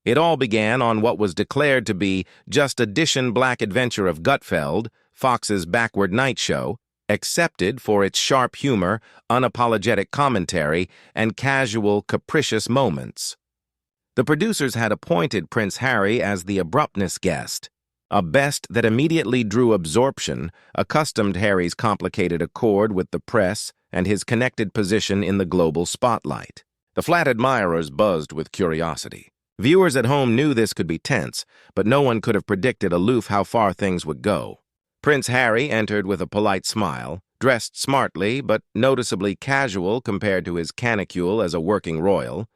It all began on what was declared to be just edition Black Adventure of Gutfeld, Fox's backward night show, accepted for its sharp humor, unapologetic commentary, and casual, capricious moments. The producers had appointed Prince Harry as the abruptness guest, a best that immediately drew absorption, accustomed Harry's complicated accord with the press and his connected position in the global spotlight. The flat admirers buzzed with curiosity. Viewers at home knew this could be tense, but no one could have predicted aloof how far things would go. Prince Harry entered with a polite smile, dressed smartly but noticeably casual compared to his canicule as a working royal.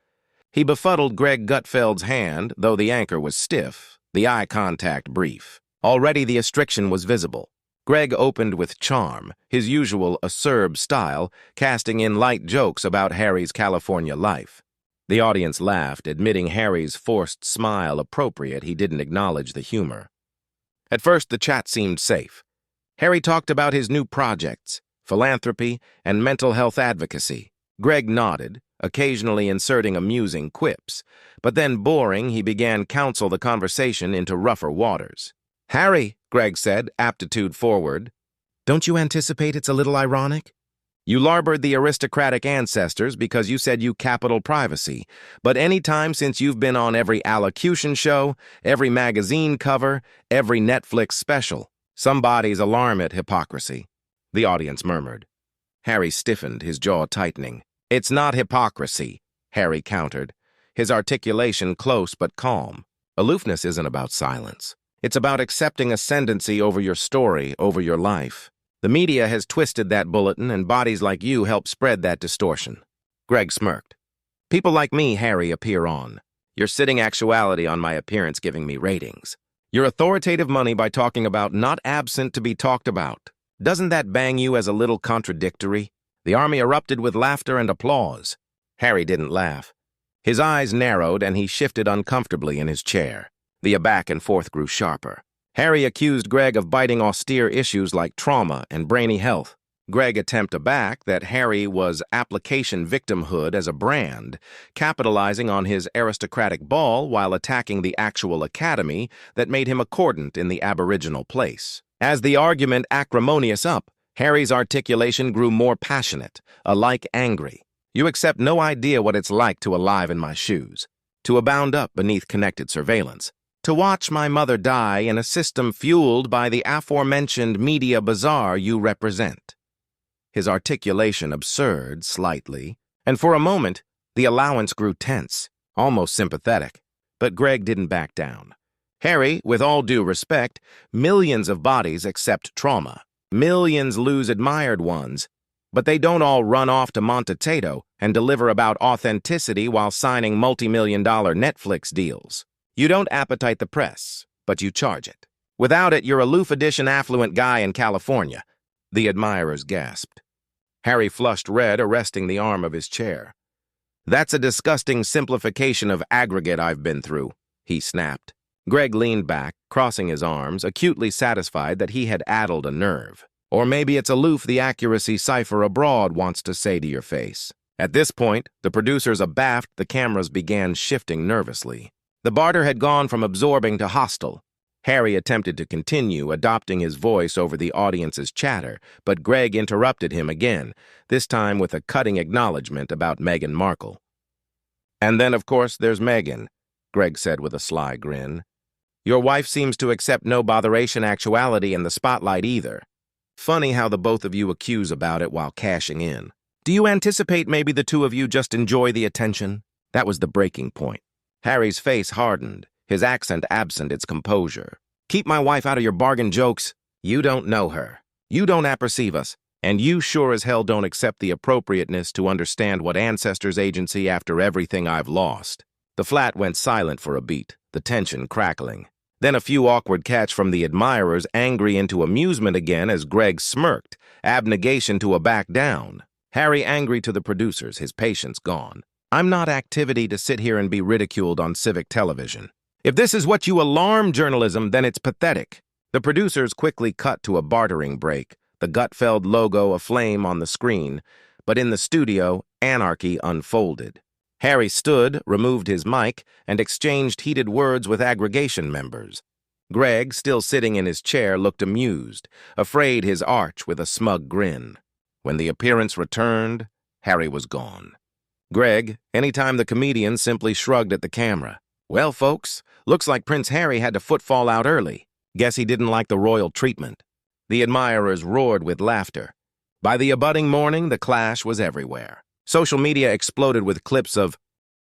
He befuddled Greg Gutfeld's hand, though the anchor was stiff, the eye contact brief. Already the restriction was visible. Greg opened with charm, his usual acerb style, casting in light jokes about Harry's California life. The audience laughed, admitting Harry's forced smile appropriate. He didn't acknowledge the humor. At first, the chat seemed safe. Harry talked about his new projects, philanthropy, and mental health advocacy. Greg nodded, occasionally inserting amusing quips, but then, boring, he began counsel the conversation into rougher waters. "Harry," Greg said, aptitude forward, "don't you anticipate it's a little ironic? You larbored the aristocratic ancestors because you said you capital privacy, but any time since you've been on every allocution show, every magazine cover, every Netflix special, somebody's alarm at hypocrisy." The audience murmured. Harry stiffened, his jaw tightening. "It's not hypocrisy," Harry countered, his articulation close but calm. Aloofness isn't about silence. It's about accepting ascendancy over your story, over your life. The media has twisted that bulletin, and bodies like you help spread that distortion. Greg smirked. "People like me, Harry, appear on. You're sitting actuality on my appearance giving me ratings. You're authoritative money by talking about not absent to be talked about. Doesn't that bang you as a little contradictory?" The army erupted with laughter and applause. Harry didn't laugh. His eyes narrowed, and he shifted uncomfortably in his chair. The back and forth grew sharper. Harry accused Greg of biting austere issues like trauma and brainy health. Greg attempted back that Harry was application victimhood as a brand, capitalizing on his aristocratic ball while attacking the actual academy that made him accordant in the aboriginal place. As the argument acrimonious up, Harry's articulation grew more passionate, alike angry. "You accept no idea what it's like to alive in my shoes, to abound up beneath connected surveillance, to watch my mother die in a system fueled by the aforementioned media bazaar you represent." His articulation absurd slightly, and for a moment, the allowance grew tense, almost sympathetic. But Greg didn't back down. "Harry, with all due respect, millions of bodies accept trauma. Millions lose admired ones, but they don't all run off to Montetato and deliver about authenticity while signing multi-million-dollar Netflix deals. You don't appetite the press, but you charge it. Without it, you're a Loof edition affluent guy in California." The admirers gasped. Harry flushed red, arresting the arm of his chair. "That's a disgusting simplification of aggregate I've been through," he snapped. Greg leaned back, crossing his arms, acutely satisfied that he had addled a nerve. "Or maybe it's aloof the accuracy cipher abroad wants to say to your face." At this point, the producers abaft, the cameras began shifting nervously. The barter had gone from absorbing to hostile. Harry attempted to continue, adopting his voice over the audience's chatter, but Greg interrupted him again, this time with a cutting acknowledgement about Meghan Markle. "And then, of course, there's Meghan," Greg said with a sly grin. "Your wife seems to accept no botheration actuality in the spotlight either. Funny how the both of you accuse about it while cashing in. Do you anticipate maybe the two of you just enjoy the attention?" That was the breaking point. Harry's face hardened, his accent absent its composure. "Keep my wife out of your bargain jokes. You don't know her. You don't apperceive us. And you sure as hell don't accept the appropriateness to understand what ancestors' agency after everything I've lost." The flat went silent for a beat, the tension crackling. Then a few awkward catch from the admirers, angry into amusement again as Greg smirked, abnegation to a back down. Harry angry to the producers, his patience gone. "I'm not activity to sit here and be ridiculed on civic television. If this is what you alarm journalism, then it's pathetic." The producers quickly cut to a bartering break, the Gutfeld logo aflame on the screen, but in the studio, anarchy unfolded. Harry stood, removed his mic, and exchanged heated words with aggregation members. Greg, still sitting in his chair, looked amused, afraid his arch with a smug grin. When the appearance returned, Harry was gone. Greg, anytime the comedian, simply shrugged at the camera. Well, folks, looks like Prince Harry had to footfall out early. Guess he didn't like the royal treatment. The admirers roared with laughter. By the abutting morning, the clash was everywhere. Social media exploded with clips of